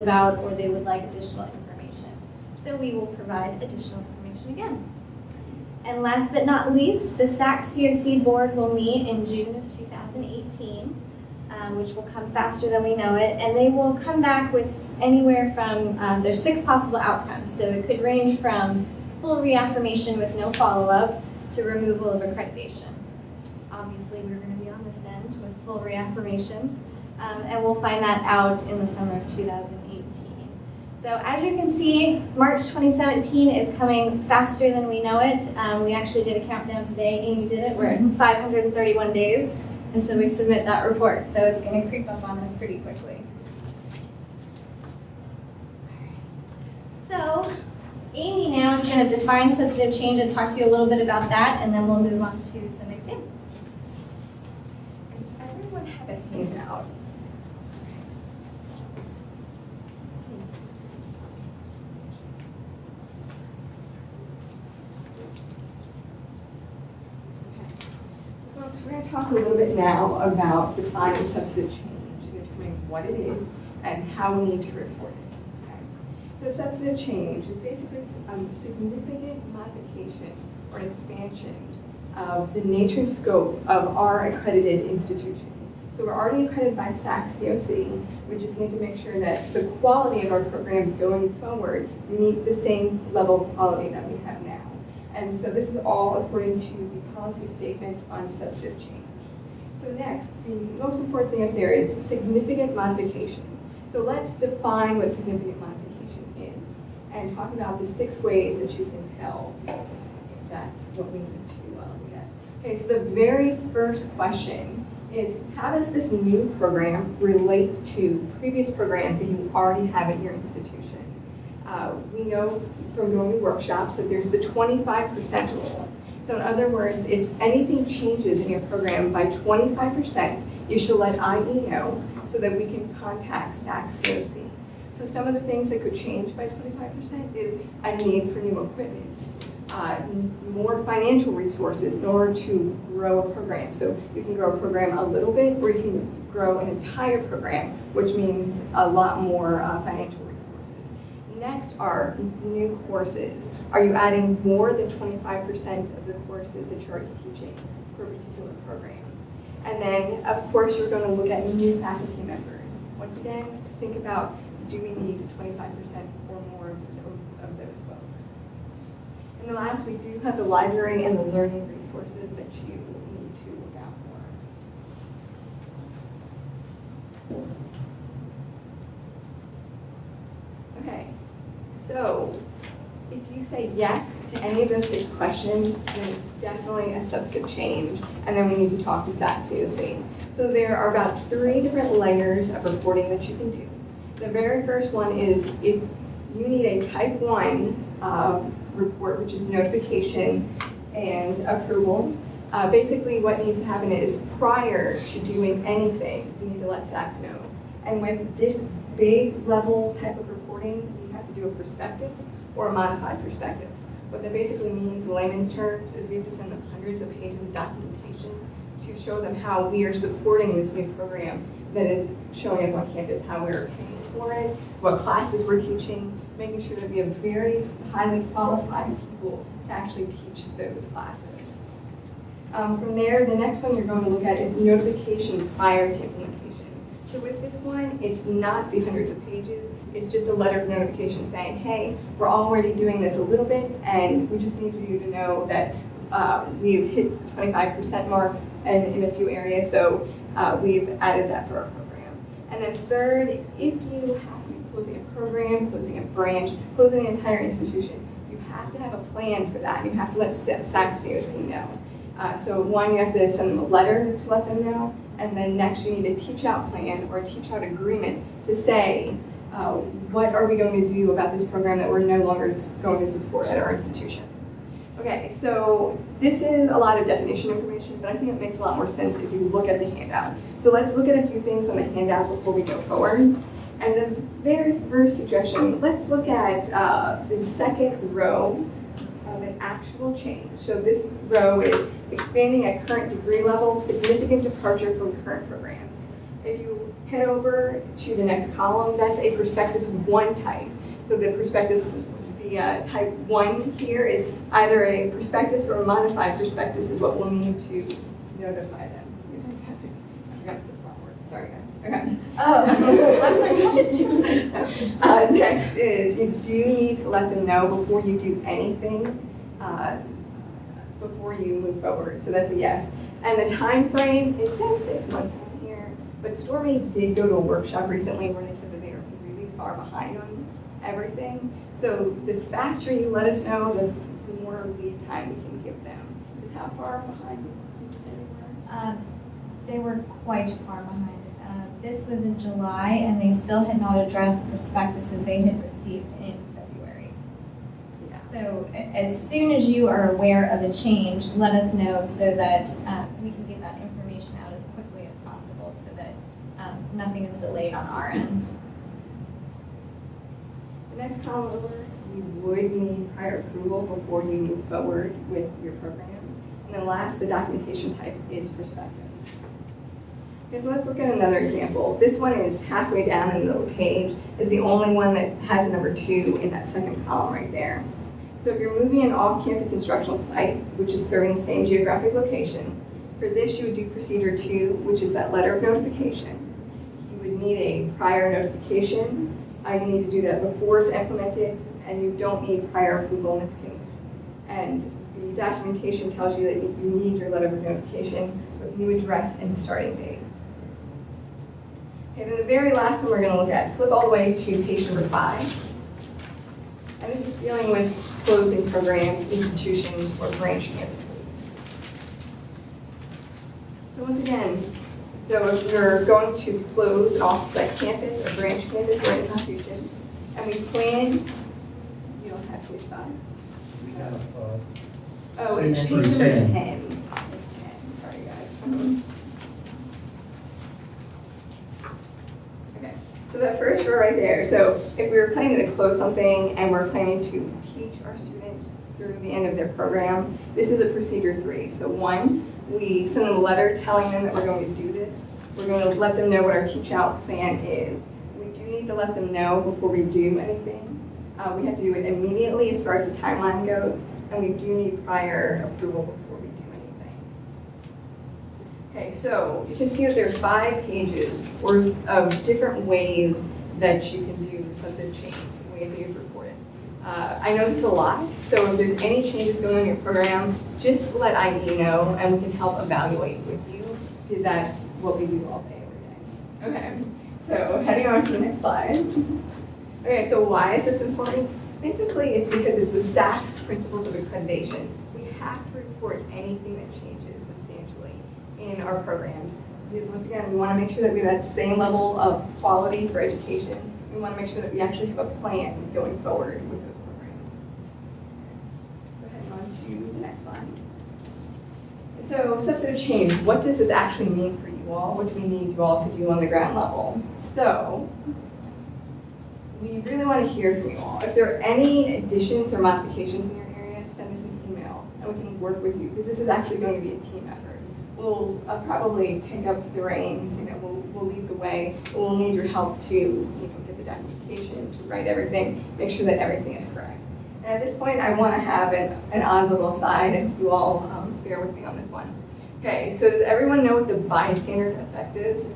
about or they would like additional information. So we will provide additional information again. And last but not least, the SAC-COC board will meet in June of 2018, which will come faster than we know it, and they will come back with anywhere from, there's 6 possible outcomes. So it could range from full reaffirmation with no follow-up to removal of accreditation. Obviously, we're going to be on this end with full reaffirmation, and we'll find that out in the summer of 2018. So as you can see, March 2017 is coming faster than we know it. We actually did a countdown today. Amy did it. We're at 531 days until we submit that report. So it's going to creep up on us pretty quickly. So Amy now is going to define substantive change and talk to you a little bit about that, and then we'll move on to some examples. Does everyone have a handout? We're going to talk a little bit now about defining substantive change and determining what it is and how we need to report it. Okay? So substantive change is basically a significant modification or an expansion of the nature and scope of our accredited institution. So we're already accredited by SAC-COC. We just need to make sure that the quality of our programs going forward meet the same level of quality that we have now. And so this is all according to the policy statement on substantive change. So next, the most important thing up there is significant modification. So let's define what significant modification is and talk about the 6 ways that you can tell if that's what we need to look at. Okay, so the very first question is, how does this new program relate to previous programs that you already have at your institution? We know from going to workshops that there's the 25% rule. So in other words, if anything changes in your program by 25%, you should let IE know so that we can contact SAC-COC. So some of the things that could change by 25% is a need for new equipment, more financial resources in order to grow a program. So you can grow a program a little bit, or you can grow an entire program, which means a lot more financial resources. Next are new courses. Are you adding more than 25% of the courses that you're already teaching for a particular program? And then, of course, you're going to look at new faculty members. Once again, think about, do we need 25% or more of those folks? And then last, we do have the library and the learning resources that you need to look out for. Okay. So, if you say yes to any of those 6 questions, then it's definitely a substantive change, and then we need to talk to SAC-COC. So there are about 3 different layers of reporting that you can do. The very first one is if you need a type 1 report, which is notification and approval. Basically what needs to happen is prior to doing anything, you need to let SACs know. And with this big level type of reporting, do a prospectus or a modified prospectus. What that basically means in layman's terms is we have to send them hundreds of pages of documentation to show them how we are supporting this new program that is showing up on campus, how we're paying for it, what classes we're teaching, making sure that we have very highly qualified people to actually teach those classes. From there, the next one you're going to look at is notification prior to implementation. So with this one, it's not the hundreds of pages. It's just a letter of notification saying, hey, we're already doing this a little bit, and we just need you to know that we've hit the 25% mark in a few areas, so we've added that for our program. And then third, if you have to be closing a program, closing a branch, closing an entire institution, you have to have a plan for that. You have to let SAC-COC know. So one, you have to send them a letter to let them know, and then next you need a teach-out plan or a teach-out agreement to say, what are we going to do about this program that we're no longer going to support at our institution? Okay, so this is a lot of definition information, but I think it makes a lot more sense if you look at the handout. So let's look at a few things on the handout before we go forward. And the very first suggestion, let's look at the second row of an actual change. So this row is expanding a current degree level, significant departure from current programs. If you head over to the next column, that's a prospectus 1 type. So the prospectus, the type 1 here is either a prospectus or a modified prospectus is what we'll need to notify them. I forgot this one word. Sorry, guys. Okay. Oh, I was like, what? Next is you do need to let them know before you do anything, before you move forward. So that's a yes. And the time frame, it says 6 months on here, but Stormy did go to a workshop recently where they said that they are really far behind on everything. So the faster you let us know, the more lead time we can give them. Is how far behind did you say they were? They were quite far behind. This was in July, and they still had not addressed prospectuses they had received in February. Yeah. So as soon as you are aware of a change, let us know so that we can get that information out as quickly as possible so that nothing is delayed on our end. The next column over, you would need prior approval before you move forward with your program. And then last, the documentation type is prospectus. Okay, so let's look at another example. This one is halfway down in the middle of the page. It's the only one that has a number 2 in that second column right there. So if you're moving an off-campus instructional site, which is serving the same geographic location, for this you would do procedure 2, which is that letter of notification. You would need a prior notification. You need to do that before it's implemented, and you don't need prior approval in this case. And the documentation tells you that you need your letter of notification with new address and starting date. Okay, then the very last one we're going to look at, flip all the way to page number 5. And this is dealing with closing programs, institutions, or branch campuses. So once again, so if we're going to close an off-site campus, a branch campus, or institution, and we plan, you don't have page 5? We have Oh, it's 6 page through number 10. 10. It's 10, sorry guys. Okay, so that first row right there, so if we were planning to close something and we're planning to teach our students through the end of their program, this is a procedure 3. So 1, we send them a letter telling them that we're going to do this. We're going to let them know what our teach out plan is. We do need to let them know before we do anything. We have to do it immediately as far as the timeline goes, and we do need prior approval before we do anything. Okay, so you can see that there's 5 pages of different ways that you can do substantive change, ways that you report it. I know this is a lot, so if there's any changes going on in your program, just let IE know, and we can help evaluate with you, because that's what we do all day, every day. Okay, so heading on to the next slide. Okay, so why is this important? Basically, it's because it's the SACS principles of accreditation. We have to report anything that changes substantially in our programs. Because once again, we want to make sure that we have that same level of quality for education. We want to make sure that we actually have a plan going forward with those programs. So heading on to the next slide. So substantive change, what does this actually mean for you all? What do we need you all to do on the ground level? So we really want to hear from you all. If there are any additions or modifications in your area, send us an email and we can work with you, because this is actually going to be a team effort. We'll probably take up the reins, we'll lead the way, but we'll need your help to get the documentation, to write everything, make sure that everything is correct. And at this point, I want to have an odd little aside, if you all bear with me on this one. Okay, so does everyone know what the bystander effect is?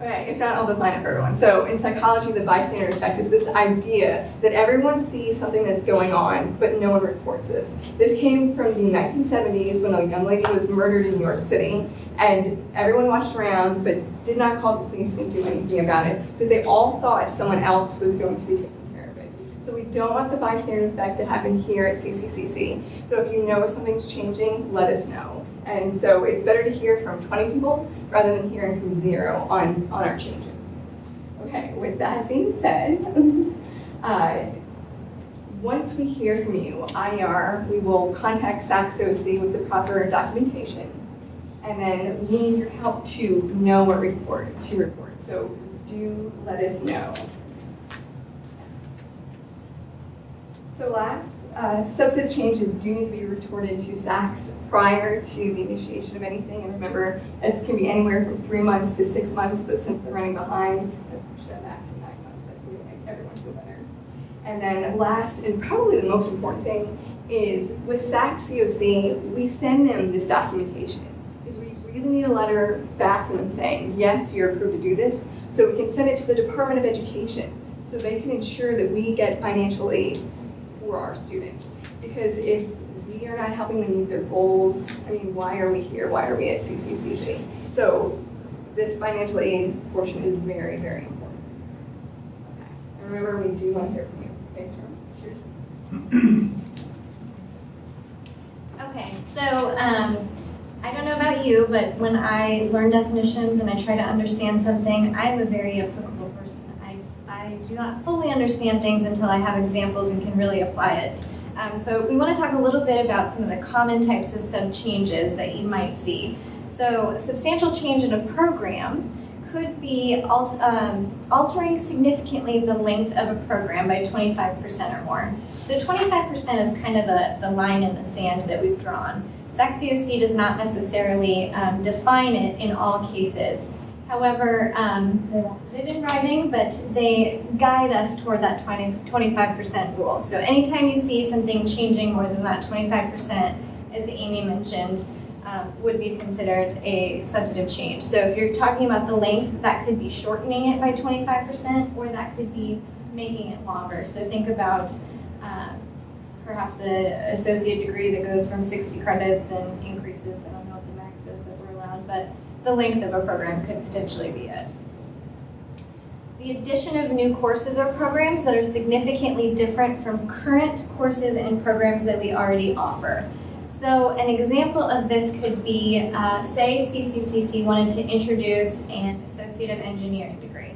Okay, if not, I'll define it for everyone. So in psychology, the bystander effect is this idea that everyone sees something that's going on, but no one reports this. This came from the 1970s when a young lady was murdered in New York City, and everyone watched around, but did not call the police and do anything about it, because they all thought someone else was going to be taking care of it. So we don't want the bystander effect to happen here at CCCC. So if you know if something's changing, let us know. And so it's better to hear from 20 people rather than hearing from 0 on our changes. Okay, with that being said, once we hear from you, IR, we will contact SACS-OC with the proper documentation. And then we need your help to know what report to report. So do let us know. So last, substantive changes do need to be retorted to SACs prior to the initiation of anything. And remember, this can be anywhere from 3 months to 6 months, but since they're running behind, let's push that back to 9 months. That will make everyone feel better. And then last, and probably the most important thing, is with SAC COC, we send them this documentation. Because we really need a letter back from them saying, yes, you're approved to do this. So we can send it to the Department of Education so they can ensure that we get financial aid for our students. Because if we are not helping them meet their goals, I mean, why are we here? Why are we at CCCC? So this financial aid portion is very, very important. Okay. And remember, we do want to hear from you. Thanks, Cheers. Okay, so I don't know about you, but when I learn definitions and I try to understand something, I'm a very applicable person. I do not fully understand things until I have examples and can really apply it. So we want to talk a little bit about some of the common types of sub-changes that you might see. So a substantial change in a program could be altering significantly the length of a program by 25% or more. So 25% is kind of the line in the sand that we've drawn. SAC-COC does not necessarily define it in all cases. However, they won't put it in writing, but they guide us toward that 25% rule. So anytime you see something changing more than that 25%, as Amy mentioned, would be considered a substantive change. So if you're talking about the length, that could be shortening it by 25%, or that could be making it longer. So think about perhaps an associate degree that goes from 60 credits and increases. I don't know what the max is that we're allowed, but the length of a program could potentially be it. The addition of new courses or programs that are significantly different from current courses and programs that we already offer. So an example of this could be, say CCCC wanted to introduce an Associate of Engineering degree.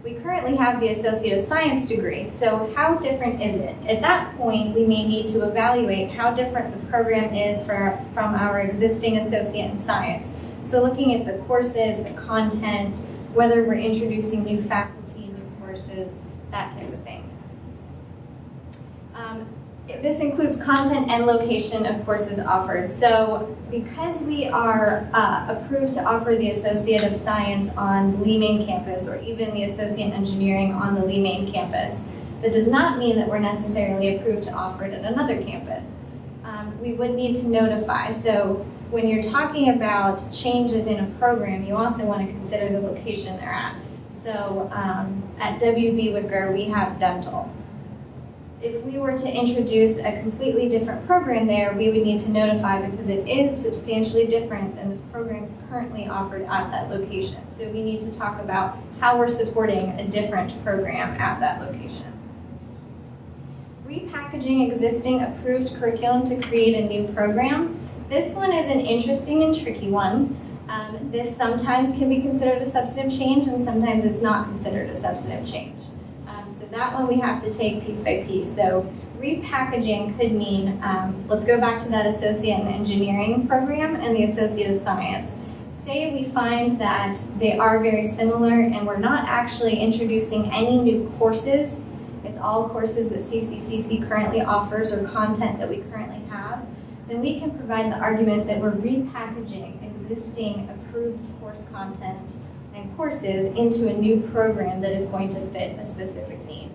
We currently have the Associate of Science degree, so how different is it? At that point, we may need to evaluate how different the program is from our existing Associate in Science. So looking at the courses, the content, whether we're introducing new faculty, new courses, that type of thing. This includes content and location of courses offered. So because we are approved to offer the Associate of Science on the Lee Main campus, or even the Associate in Engineering on the Lee Main campus, that does not mean that we're necessarily approved to offer it at another campus. We would need to notify. So when you're talking about changes in a program, you also want to consider the location they're at. So at WB Wicker, we have dental. If we were to introduce a completely different program there, we would need to notify because it is substantially different than the programs currently offered at that location. So we need to talk about how we're supporting a different program at that location. Repackaging existing approved curriculum to create a new program. This one is an interesting and tricky one. This sometimes can be considered a substantive change, and sometimes it's not considered a substantive change. So that one we have to take piece by piece. So repackaging could mean, let's go back to that Associate in Engineering program and the Associate of Science. Say we find that they are very similar and we're not actually introducing any new courses. It's all courses that CCCC currently offers or content that we currently have. Then we can provide the argument that we're repackaging existing approved course content and courses into a new program that is going to fit a specific need.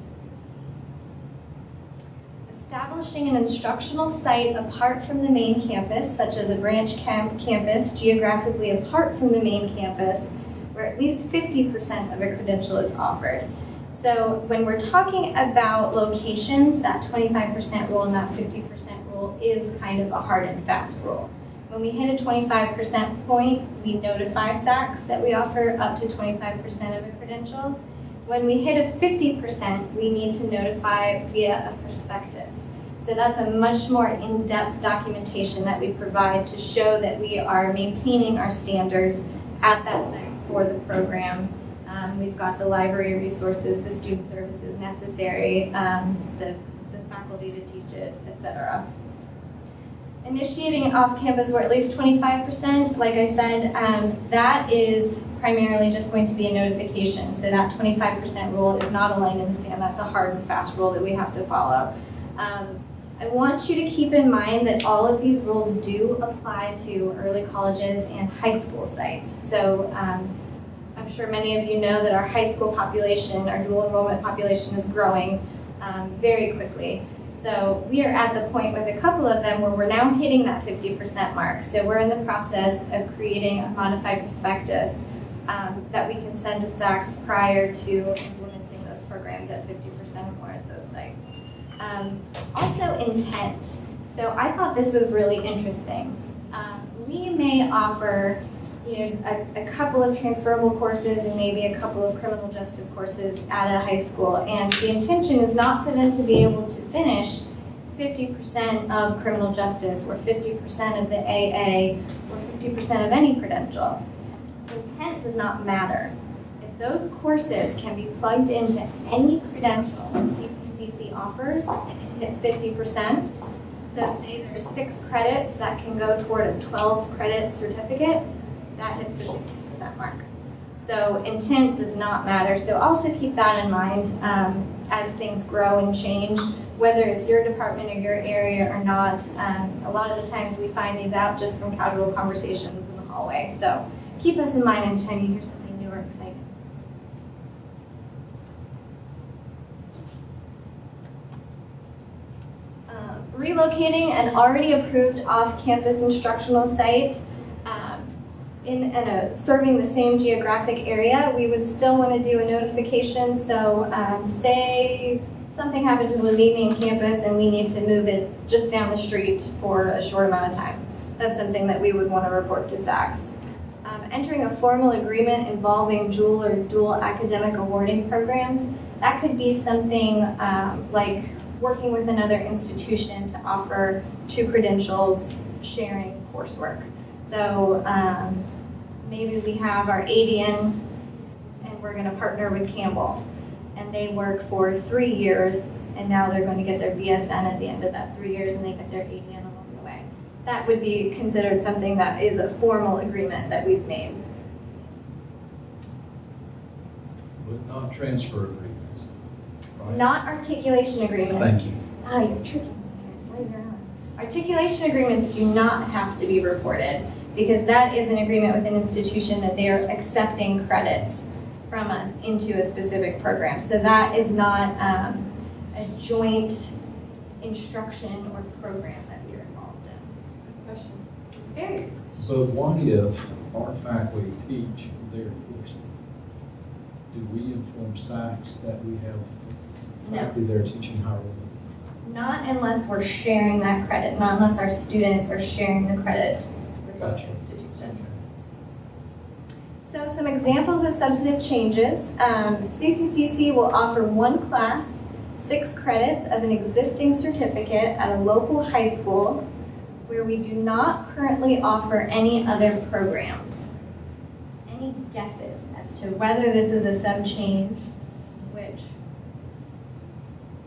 Establishing an instructional site apart from the main campus, such as a branch campus geographically apart from the main campus, where at least 50% of a credential is offered. So when we're talking about locations, that 25% rule and that 50% rule is kind of a hard and fast rule. When we hit a 25% point, we notify SACs that we offer up to 25% of a credential. When we hit a 50%, we need to notify via a prospectus. So that's a much more in-depth documentation that we provide to show that we are maintaining our standards at that site for the program. We've got the library resources, the student services necessary, the faculty to teach it, etc. Initiating an off-campus or at least 25%, like I said, that is primarily just going to be a notification. So that 25% rule is not a line in the sand. That's a hard and fast rule that we have to follow. I want you to keep in mind that all of these rules do apply to early colleges and high school sites. So I'm sure many of you know that our high school population, our dual enrollment population, is growing very quickly. So we are at the point with a couple of them where we're now hitting that 50% mark. So we're in the process of creating a modified prospectus that we can send to SACS prior to implementing those programs at 50% or more at those sites. Also intent. So I thought this was really interesting. We may offer a couple of transferable courses and maybe a couple of criminal justice courses at a high school, and the intention is not for them to be able to finish 50% of criminal justice or 50% of the AA or 50% of any credential. Intent does not matter. If those courses can be plugged into any credential that CPCC offers and it hits 50%, so say there's 6 credits that can go toward a 12 credit certificate, that hits the 50% mark. So intent does not matter. So also keep that in mind as things grow and change, whether it's your department or your area or not. A lot of the times we find these out just from casual conversations in the hallway. So keep us in mind anytime you hear something new or exciting. Relocating an already approved off-campus instructional site in serving the same geographic area, we would still want to do a notification. So say something happened to the main campus and we need to move it just down the street for a short amount of time. That's something that we would want to report to SACS. Entering a formal agreement involving dual or dual academic awarding programs, that could be something like working with another institution to offer 2 credentials sharing coursework. So maybe we have our ADN and we're going to partner with Campbell, and they work for 3 years, and now they're going to get their BSN at the end of that 3 years, and they get their ADN along the way. That would be considered something that is a formal agreement that we've made. But not transfer agreements, right? Not articulation agreements. Thank you. Ah, you're tricky. It's later on. Articulation agreements do not have to be reported because that is an agreement with an institution that they are accepting credits from us into a specific program. So that is not a joint instruction or program that we are involved in. Good question. Very good. But what if our faculty teach their courses? Do we inform SACS that we have faculty there teaching higher level? Not unless we're sharing that credit, not unless our students are sharing the credit with those Gotcha. institutions. So some examples of substantive changes. CCCC will offer 1 class, 6 credits of an existing certificate at a local high school where we do not currently offer any other programs. Any guesses as to whether this is a sub-change, which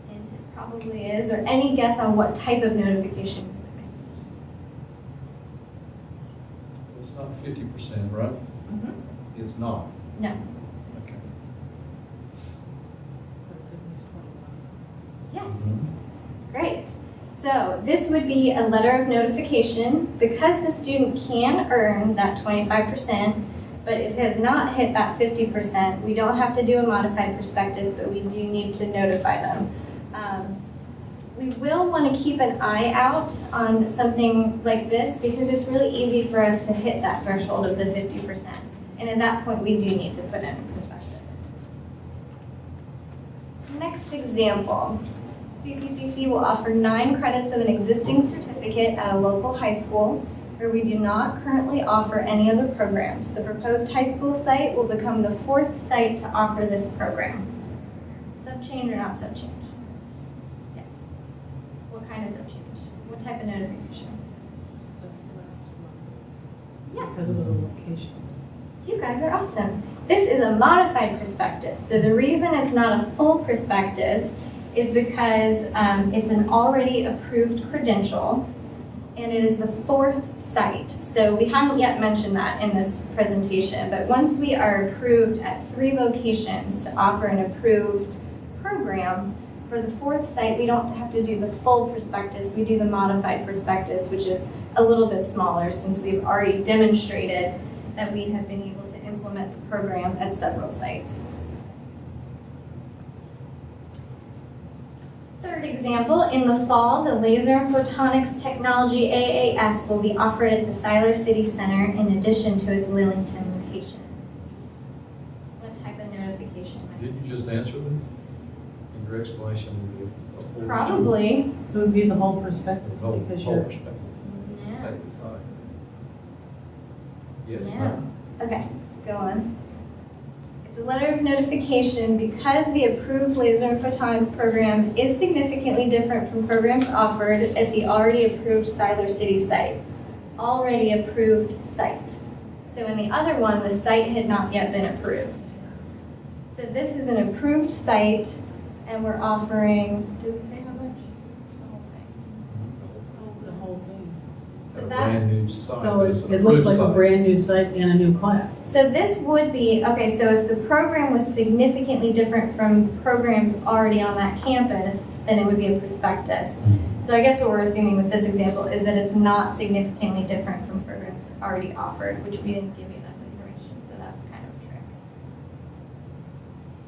hint it probably is, or any guess on what type of notification we would make? It's not 50%, right? Mm-hmm. It's not. No. Okay. Yes. Mhm. Great. So this would be a letter of notification because the student can earn that 25%, but it has not hit that 50%. We don't have to do a modified prospectus, but we do need to notify them. We will want to keep an eye out on something like this because it's really easy for us to hit that threshold of the 50%. And at that point, we do need to put in a prospectus. Next example. CCCC will offer 9 credits of an existing certificate at a local high school where we do not currently offer any other programs. The proposed high school site will become the 4th site to offer this program. Sub-change or not sub-change? Yes. What kind of sub-change? What type of notification? Yeah. Because it was a location. You guys are awesome. This is a modified prospectus. So the reason it's not a full prospectus is because it's an already approved credential and it is the 4th site. So we haven't yet mentioned that in this presentation, but once we are approved at 3 locations to offer an approved program, for the fourth site, we don't have to do the full prospectus, we do the modified prospectus, which is a little bit smaller since we've already demonstrated that we have been able to implement the program at several sites. Third example, in the fall, the Laser and Photonics Technology AAS will be offered at the Siler City Center in addition to its Lillington location. What type of notification might Didn't you just answer them? In your explanation, would be a full. Probably. It would be the whole perspective, The whole because whole you're, perspective. It's Yeah. a side to side. Yes, Yeah. no? Okay, go on. It's a letter of notification because the approved laser and photonics program is significantly different from programs offered at the already approved Siler City site. Already approved site. So in the other one, the site had not yet been approved. So this is an approved site, and we're offering, did we say how much? The whole thing. the whole thing. So A that, brand new site. So It's an it looks approved like a site. brand new site and a new class. so this would be, okay, so if the program was significantly different from programs already on that campus, then it would be a prospectus. So I guess what we're assuming with this example is that it's not significantly different from programs already offered, which we didn't give you enough information, so that was kind of a trick.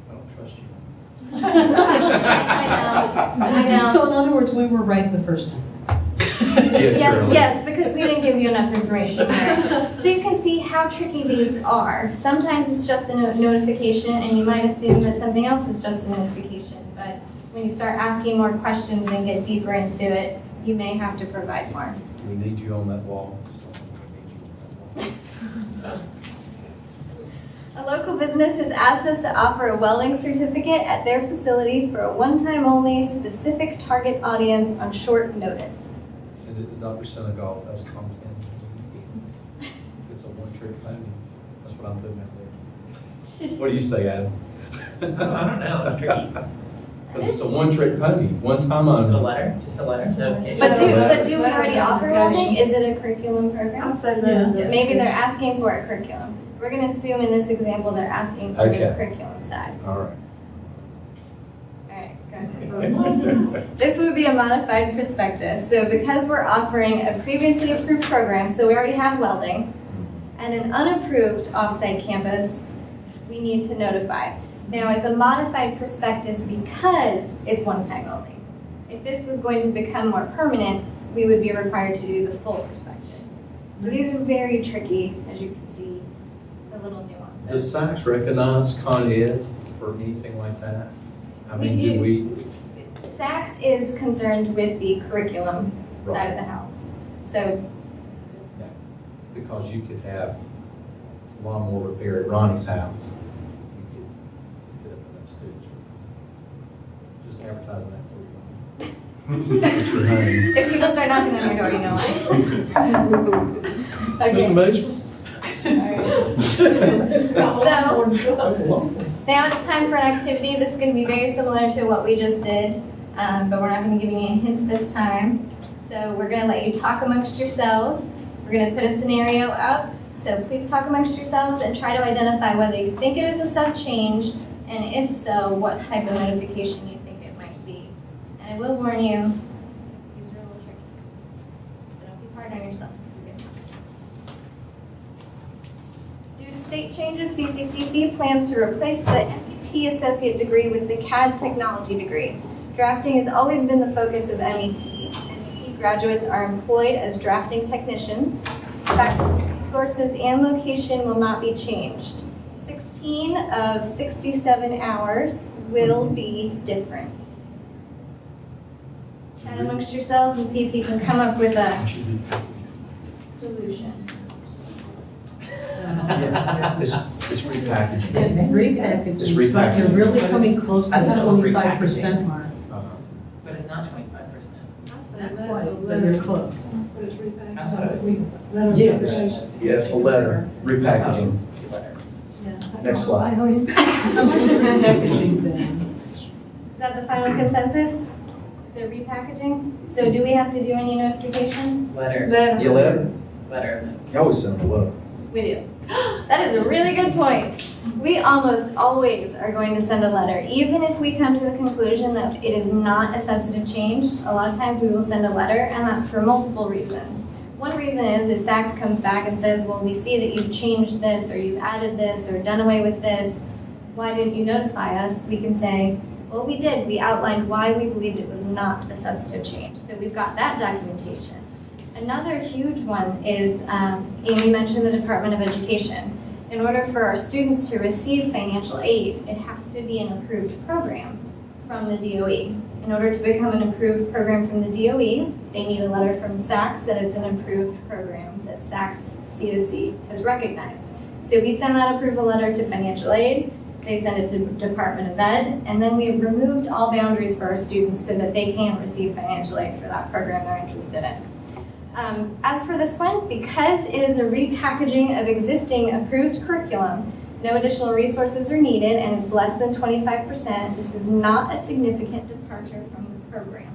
I don't trust you. I know. So in other words, we were right the first time. Yes, Yeah, Shirley. yes, because we didn't give you enough information there. So you can see how tricky these are. Sometimes it's just a notification, and you might assume that something else is just a notification. But when you start asking more questions and get deeper into it, you may have to provide more. We need you on that wall. So we need you on that wall. A local business has asked us to offer a welding certificate at their facility for a one-time only specific target audience on short notice. Send it to Dr. Senegal as content. It's a one-trick pony. That's what I'm putting out there. What do you say, Adam? I don't know, it's tricky. Because it's a one-trick pony, one time Just a only. letter, just a letter, notification. But do we already offer welding? Is it a curriculum program? Outside of Yeah. that. Maybe they're asking for a curriculum. We're gonna assume in this example, they're asking for the Okay. curriculum side. All right. All right, go ahead. This would be a modified prospectus. So because we're offering a previously approved program, so we already have welding, and an unapproved offsite campus, we need to notify. Now, it's a modified prospectus because it's one time only. If this was going to become more permanent, we would be required to do the full prospectus. So these are very tricky, as you can see, the little nuances. Does Saks recognize Con Ed for anything like that? I We mean, do. do we? SACS is concerned with the curriculum side Right. of the house. So, Because you could have lawnmower repair at Ronnie's house. You could fit up enough students. Just advertising that for you. It's your name. if people start knocking on your door, you know why. Okay. Mr. So, now it's time for an activity. This is going to be very similar to what we just did, but we're not going to give you any hints this time. So we're going to let you talk amongst yourselves. We're going to put a scenario up. So please talk amongst yourselves and try to identify whether you think it is a sub change, and if so, what type of notification you think it might be. And I will warn you, these are a little tricky. So don't be hard on yourself. Due to state changes, CCCC plans to replace the MET associate degree with the CAD technology degree. Drafting has always been the focus of MET. MET graduates are employed as drafting technicians. Faculty resources and location will not be changed. 16 of 67 hours will be different. Chat amongst yourselves and see if you can come up with a solution. Yeah, it's repackaging. It's repackaging, It's but you're repackaging. really coming close to I the thought it was 25% mark. But it's not 25%. Not quite, but you're close. I thought it was Yes, yes, a letter, repackaging. letter. Next slide. How much repackaging then? Is that the final consensus? Is it repackaging? So do we have to do any notification? Letter, You letter? letter. You always send them a letter. We do. That is a really good point. We almost always are going to send a letter, even if we come to the conclusion that it is not a substantive change. A lot of times we will send a letter, and that's for multiple reasons. One reason is if SACS comes back and says, well, we see that you've changed this, or you've added this, or done away with this, why didn't you notify us? We can say, well, we did. We outlined why we believed it was not a substantive change. So we've got that documentation. Another huge one is, Amy mentioned the Department of Education. In order for our students to receive financial aid, it has to be an approved program from the DOE. In order to become an approved program from the DOE, they need a letter from SACS that it's an approved program that SACS COC has recognized. So we send that approval letter to financial aid, they send it to Department of Ed, and then we have removed all boundaries for our students so that they can receive financial aid for that program they're interested in. As for this one, because it is a repackaging of existing approved curriculum, no additional resources are needed and it's less than 25%. This is not a significant departure from the program.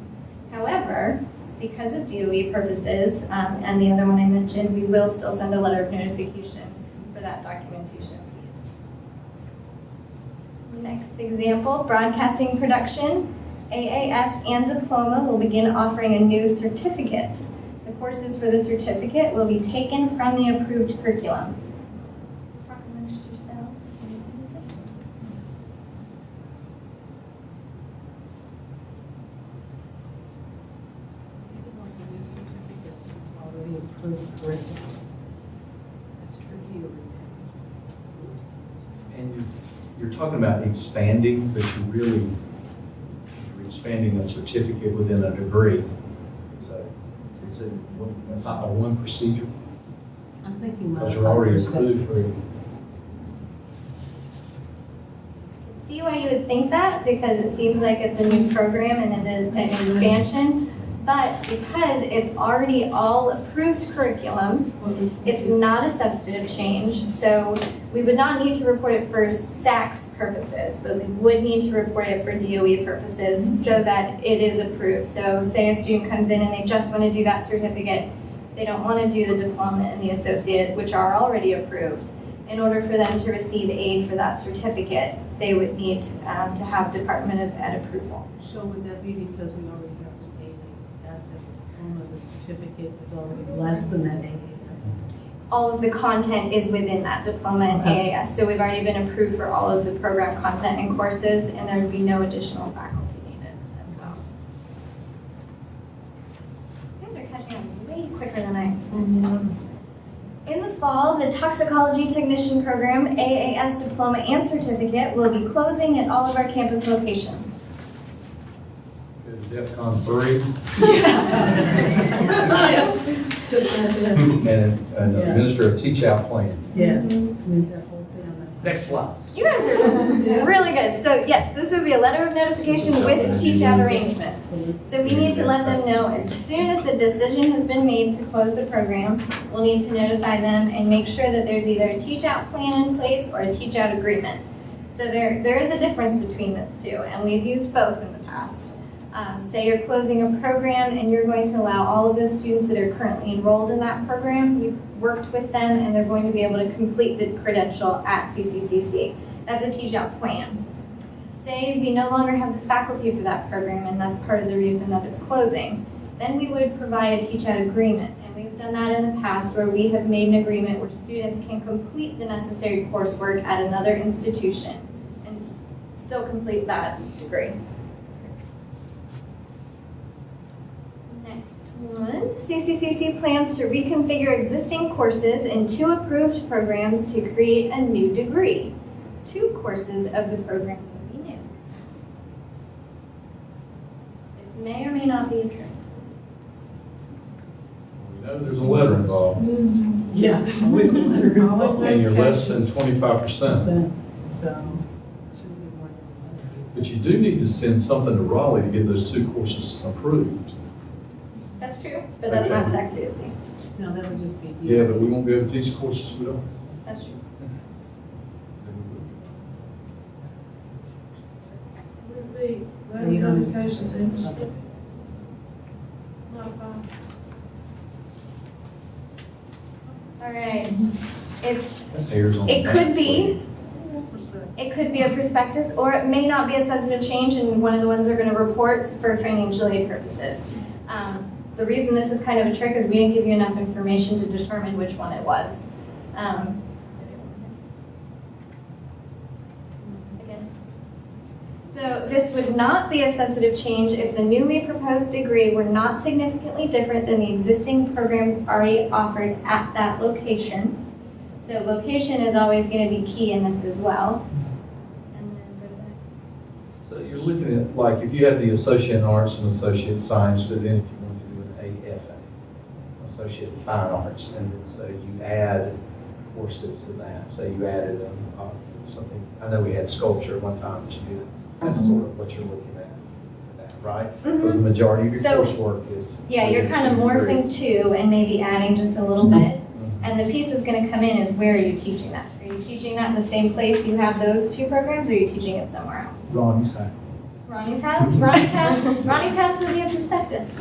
However, because of DOE purposes and the other one I mentioned, we will still send a letter of notification for that documentation piece. Next example, broadcasting production. AAS and diploma will begin offering a new certificate. The courses for the certificate will be taken from the approved curriculum. Talk amongst yourselves. Anything to say? Even though it's a new certificate, it's already approved curriculum. It's tricky over there. And you're talking about expanding, but you're expanding a certificate within a degree. So it's a one procedure, I'm thinking because modified you're already approved perspectives. for. See why you would think that, because it seems like it's a new program and it is an expansion, but because it's already all approved curriculum, it's not a substantive change, so we would not need to report it for SACS purposes, but we would need to report it for DOE purposes so that it is approved. So say a student comes in and they just want to do that certificate, they don't want to do the diploma and the associate, which are already approved. In order for them to receive aid for that certificate, they would need to have Department of Ed approval. So would that be because we already have the AAS, that the diploma, the certificate is already less than that AAS? All of the content is within that diploma and Okay. AAS, so we've already been approved for all of the program content and courses, and there would be no additional faculty needed as well. You guys are catching up way quicker than I expected. In the fall, the toxicology technician program, AAS diploma and certificate, will be closing at all of our campus locations. Go to DEFCON 3 and administer a teach-out plan. Yeah, leave that whole thing on that. Next slide. You guys are really good. So yes, this would be a letter of notification with teach-out arrangements. So we need to let them know as soon as the decision has been made to close the program, we'll need to notify them and make sure that there's either a teach-out plan in place or a teach-out agreement. So there is a difference between those two, and we've used both in the past. Say you're closing a program and you're going to allow all of those students that are currently enrolled in that program, you've worked with them and they're going to be able to complete the credential at CCCC. That's a teach-out plan. Say we no longer have the faculty for that program and that's part of the reason that it's closing. Then we would provide a teach-out agreement, and we've done that in the past where we have made an agreement where students can complete the necessary coursework at another institution and still complete that degree. Next one, CCCC plans to reconfigure existing courses in 2 approved programs to create a new degree. 2 courses of the program will be new. This may or may not be true. We know there's a letter involved, Yeah, there's always a letter involved. and you're less than 25%. So, shouldn't be more than But you do need to send something to Raleigh to get those 2 courses approved. That's true, but that's not sexy. no, that would just be. Yeah, but we won't be able to teach courses we don't. That's true. Yeah, you don't have to- All right, That's hairs on the it back, could be, sweetie. It could be a prospectus, or it may not be a substantive change, and one of the ones they're going to report for financial aid purposes. The reason this is kind of a trick is we didn't give you enough information to determine which one it was. Again. So this would not be a substantive change if the newly proposed degree were not significantly different than the existing programs already offered at that location. So location is always going to be key in this as well. And then go to the next. So you're looking at, like, if you have the Associate in Arts and Associate Science, but then if you want to do an AFA, Associate in Fine Arts, and then so you add courses to that. So you added something, I know we had sculpture at one time, but you did it. That's sort of what you're looking at, right? Because the majority of your So, coursework is. Yeah, you're kind of morphing two and maybe adding just a little bit. And the piece that's going to come in is, where are you teaching that? Are you teaching that in the same place you have those two programs, or are you teaching it somewhere else? Ronnie's high. Ronnie's house? Ronnie's house? Ronnie's house would be a prospectus.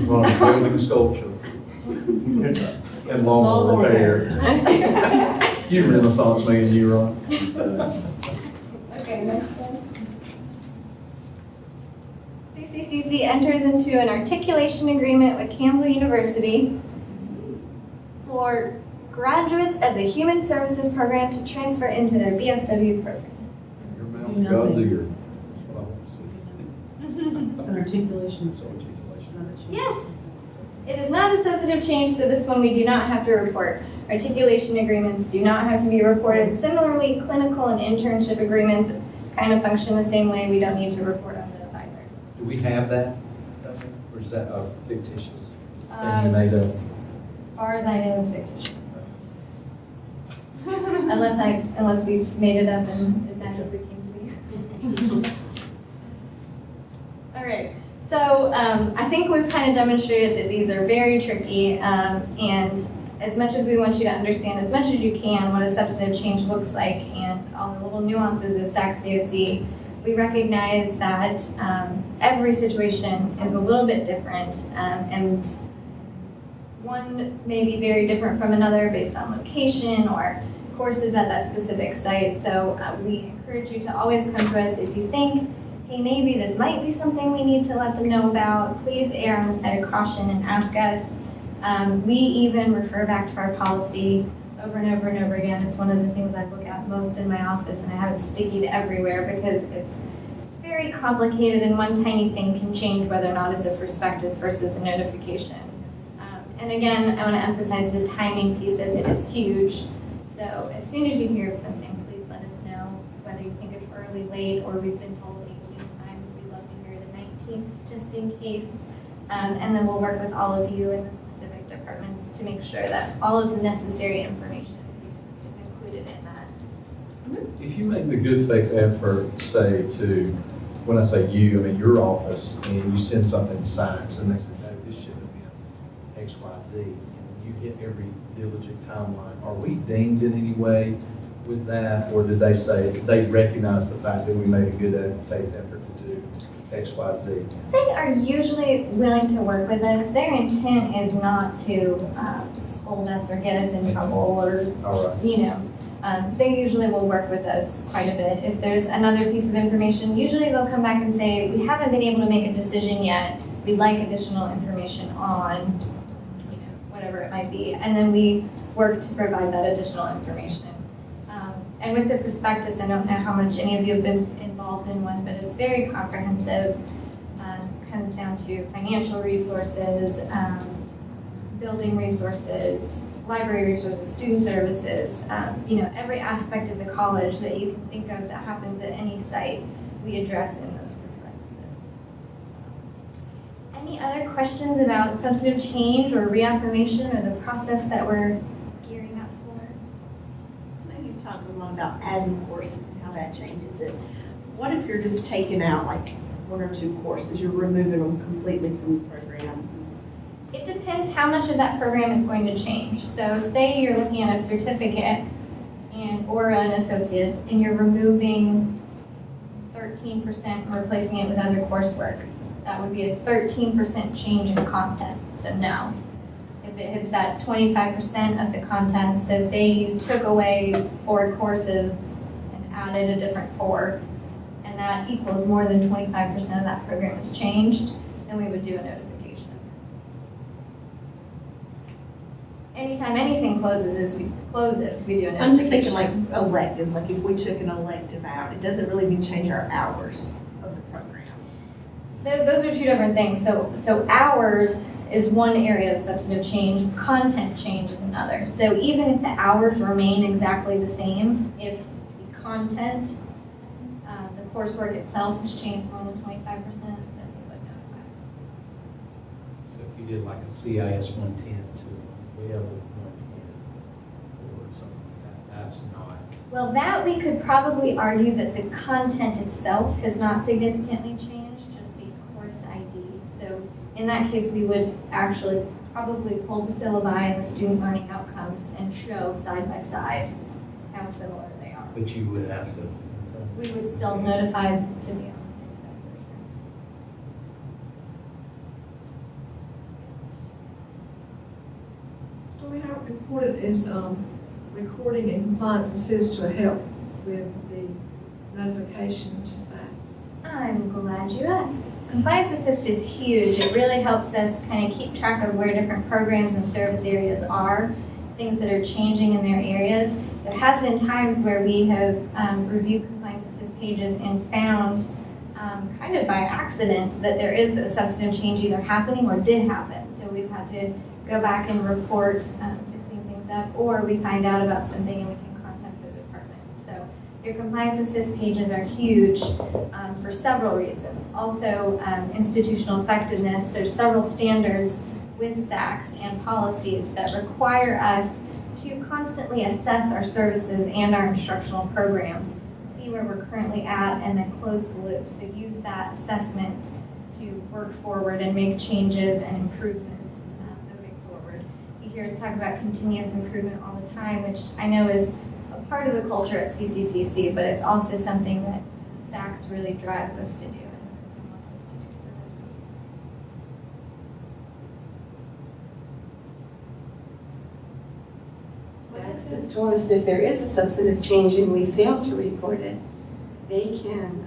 Ronnie's building sculpture. And lawnmower repair. You Renaissance man, you, Ron. Okay, next one. CCCC enters into an articulation agreement with Campbell University for graduates of the Human Services Program to transfer into their BSW program. Your mouth to God's ear. That's what I want to see. It's an articulation. It's an articulation. Not a change. Yes, it is not a substantive change, so this one we do not have to report. Articulation agreements do not have to be reported. Similarly, clinical and internship agreements kind of function the same way. We don't need to report on those either. Do we have that? Or is that fictitious? Thing you made up? As far as I know, it's fictitious. Unless we made it up and it magically came to be. All right, so I think we've kind of demonstrated that these are very tricky, and as much as we want you to understand as much as you can what a substantive change looks like and all the little nuances of SAC-COC, we recognize that every situation is a little bit different, and one may be very different from another based on location or courses at that specific site. So we encourage you to always come to us if you think, hey, maybe this might be something we need to let them know about. Please err on the side of caution and ask us. We even refer back to our policy over and over and over again. It's one of the things I look at most in my office, and I have it stickied everywhere because it's very complicated, and one tiny thing can change whether or not it's a prospectus versus a notification. And again, I want to emphasize the timing piece of it is huge. So as soon as you hear of something, please let us know, whether you think it's early, late, or we've been told 18 times. We'd love to hear the 19th, just in case. And then we'll work with all of you in the specific departments to make sure that all of the necessary information is included in that. If you make the good faith effort, say to, when I say you, I mean your office, and you send something to SACS and they say, no, this should have been X, Y, Z, and you hit every diligent timeline, are we deemed in any way with that, or did they say, they recognize the fact that we made a good faith effort to do X, Y, Z? They are usually willing to work with us. Their intent is not to scold us or get us in trouble or, All right. you know. They usually will work with us quite a bit. If there's another piece of information, usually they'll come back and say, we haven't been able to make a decision yet. We'd like additional information on, you know, whatever it might be. And then we work to provide that additional information. And with the prospectus, I don't know how much any of you have been involved in one, but it's very comprehensive. Comes down to financial resources, building resources, library resources, student services, you know, every aspect of the college that you can think of that happens at any site, we address in those prospectuses. Any other questions about substantive change or reaffirmation or the process that we're gearing up for? I know you've talked a lot about adding courses and how that changes it. What if you're just taking out like one or two courses, you're removing them completely from the program? It depends how much of that program is going to change. So say you're looking at a certificate or an associate and you're removing 13% and replacing it with other coursework. That would be a 13% change in content, so no. If it hits that 25% of the content, so say you took away 4 courses added a different 4, and that equals more than 25% of that program has changed, then we would do a notification. Anytime anything closes, we do a notification. I'm just thinking like electives, like if we took an elective out, it doesn't really even change our hours of the program. Those are two different things. So hours is one area of substantive change, content change is another. So even if the hours remain exactly the same, if the content, the coursework itself has changed more than 25%, then we would notify. So if you did like a CIS 110 to Web 110 or something like that, that's not. Well, that we could probably argue that the content itself has not significantly changed, just the course ID. So in that case, we would actually probably pull the syllabi and the student learning outcomes and show side by side how similar they are. But you would have to. We would still notify to be on the same side version. Story, how important is recording and compliance assist to help with the notification to SACs? I'm glad you asked. Compliance Assist is huge. It really helps us kind of keep track of where different programs and service areas are, things that are changing in their areas. There has been times where we have reviewed Compliance Assist pages and found, kind of by accident, that there is a substantive change either happening or did happen. So we've had to go back and report to clean things up, or we find out about something and we can contact the department. So your Compliance Assist pages are huge for several reasons. Also, institutional effectiveness. There's several standards with SACs and policies that require us to constantly assess our services and our instructional programs, see where we're currently at, and then close the loop. So use that assessment to work forward and make changes and improvements moving forward. You hear us talk about continuous improvement all the time, which I know is a part of the culture at CCCC, but it's also something that SACS really drives us to do and wants us to do. So those are SACS has told us if there is a substantive change and we fail to report it, they can,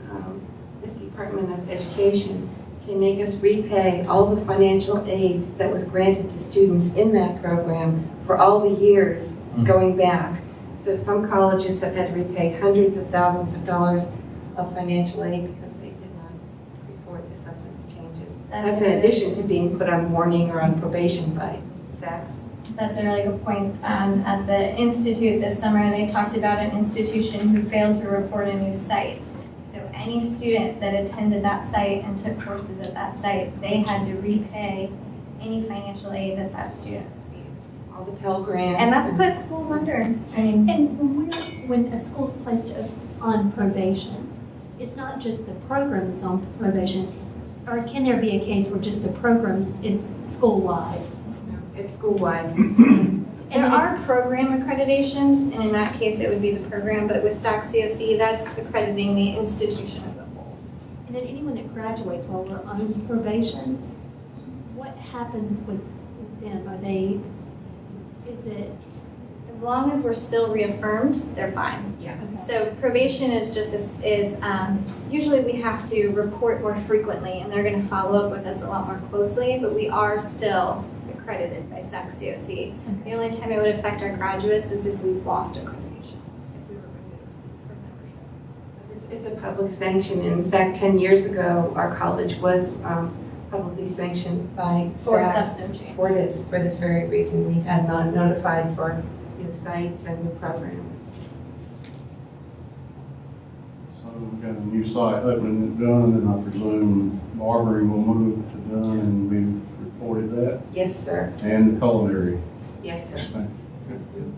the Department of Education can make us repay all the financial aid that was granted to students in that program for all the years going back. So some colleges have had to repay hundreds of thousands of dollars of financial aid because they did not report the substantive changes. That's in addition to being put on warning or on probation by SACS. That's a really good point. At the Institute this summer, they talked about an institution who failed to report a new site. So any student that attended that site and took courses at that site, they had to repay any financial aid that that student received. All the Pell Grants. And that's put schools under. I mean, And when a school's placed on probation, it's not just the program that's on probation, or can there be a case where just the program is school-wide? It's school-wide. there are program accreditations, and in that case, it would be the program, but with SAC-COC, that's accrediting the institution as a whole. And then anyone that graduates while we're on probation, what happens with them? Are they, is it? As long as we're still reaffirmed, they're fine. Yeah. Okay. So probation is just usually we have to report more frequently, and they're going to follow up with us a lot more closely, but we are still accredited by SAC-COC. Okay. The only time it would affect our graduates is if we lost accreditation, if we were removed from membership. It's a public sanction. In fact, 10 years ago, our college was publicly sanctioned by For SACS substantive change. for this very reason. We had not notified for new sites and new programs. So we've got a new site opening at Dunn, and I presume barbering will move to Dunn, and we've reported that, Yes, sir. and the culinary. Yes, sir. Good.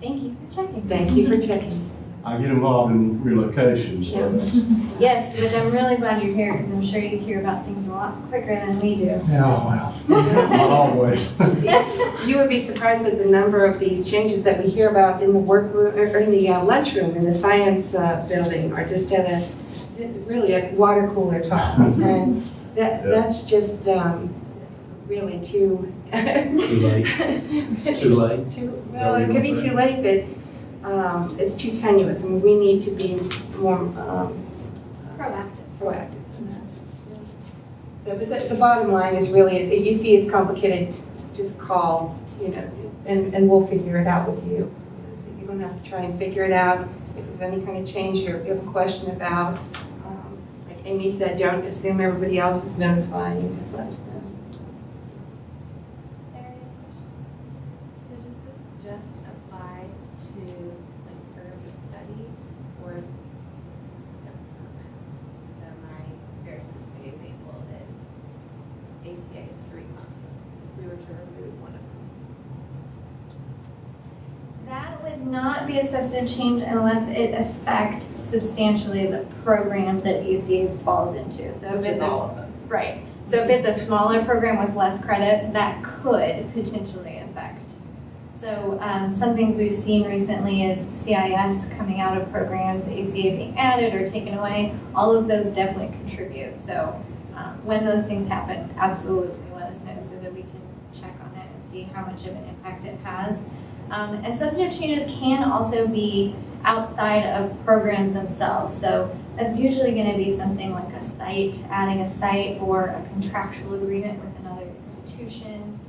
Thank you for checking. Thank you for checking. I get involved in relocation, so that's, Yes, which I'm really glad you're here, because I'm sure you hear about things a lot quicker than we do. yeah, well, not always. You would be surprised at the number of these changes that we hear about in the workroom or in the lunchroom in the science building, or just at really a water cooler talk. And that's just really too Too late. Too late. well, it could be too late, but it's too tenuous, and we need to be more proactive. So the bottom line is really, if you see it's complicated, just call, and we'll figure it out with you. So you don't have to try and figure it out. If there's any kind of change you have a question about, like Amy said, don't assume everybody else is notifying, just let us know. Sarah, you have a question? So does this just apply to like programs of study or departments? So my very specific example is ACA is 3 months. If we were to remove one of them. That would not be a substantive change unless it affects substantially the program that ACA falls into. So if it's all of them. right. So if it's a smaller program with less credits, that could potentially affect. So some things we've seen recently is CIS coming out of programs, ACA being added or taken away. All of those definitely contribute. So when those things happen, absolutely let us know so that we can check on it and see how much of an impact it has. And substantive changes can also be outside of programs themselves. So that's usually going to be something like a site, adding a site, or a contractual agreement with another institution.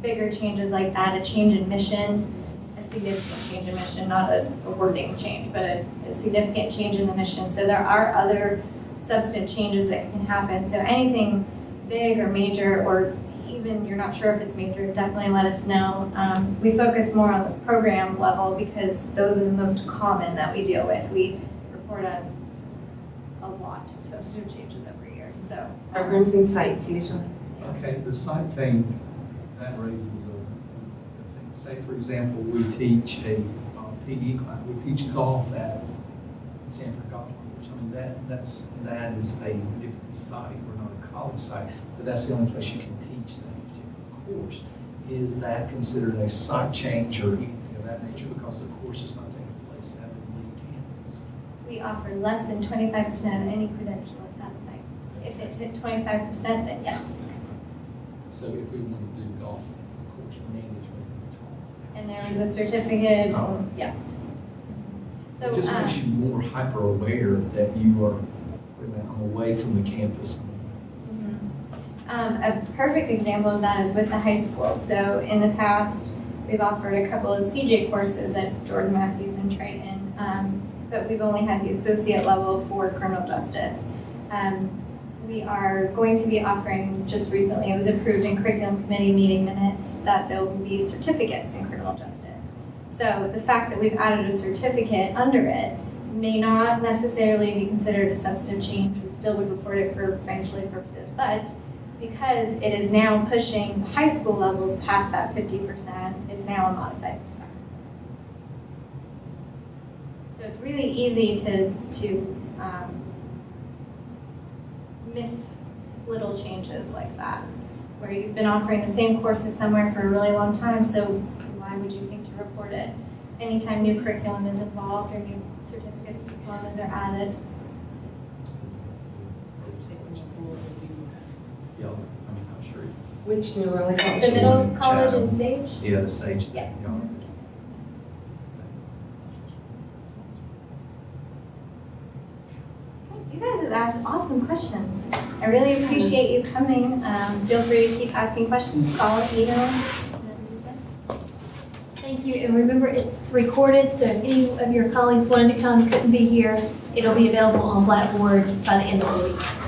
Bigger changes like that, a change in mission, a significant change in mission, not a wording change, but a significant change in the mission. So there are other substantive changes that can happen. So anything big or major, or even you're not sure if it's major, definitely let us know. We focus more on the program level because those are the most common that we deal with. We report on a lot of substantive changes every year. So Programs and sites usually. Okay, the site thing, that raises a thing. Say, for example, we teach a PD class, we teach golf at Sanford Golf Course. I mean, that is a different site. We're not a college site, but that's the only place you can teach that particular course. Is that considered a site change or anything of that nature because the course is not taking place at the lead campus? we offer less than 25% of any credential at that site. If it hit 25%, then yes. So if we want to do golf course management. And there is a certificate, Oh. yeah. So, It just makes you more hyper aware that you are, wait a minute, I'm away from the campus. A perfect example of that is with the high school. So in the past, we've offered a couple of CJ courses at Jordan Matthews and Triton, but we've only had the associate level for criminal justice. We are going to be offering, just recently, it was approved in curriculum committee meeting minutes, that there will be certificates in criminal justice. So the fact that we've added a certificate under it may not necessarily be considered a substantive change. We still would report it for financial aid purposes, but because it is now pushing the high school levels past that 50%, it's now a modified prospectus. So it's really easy to miss little changes like that, where you've been offering the same courses somewhere for a really long time, so why would you think to report it? Anytime new curriculum is involved or new certificates, diplomas are added. Yeah, I mean, I'm sure. Which new early The college? middle college Chatham. and Sage? Yeah, the Sage thing. Yeah. You guys have asked awesome questions. I really appreciate you coming. Feel free to keep asking questions, call us, email us. Thank you, and remember, it's recorded, so if any of your colleagues wanted to come, couldn't be here, it'll be available on Blackboard by the end of the week.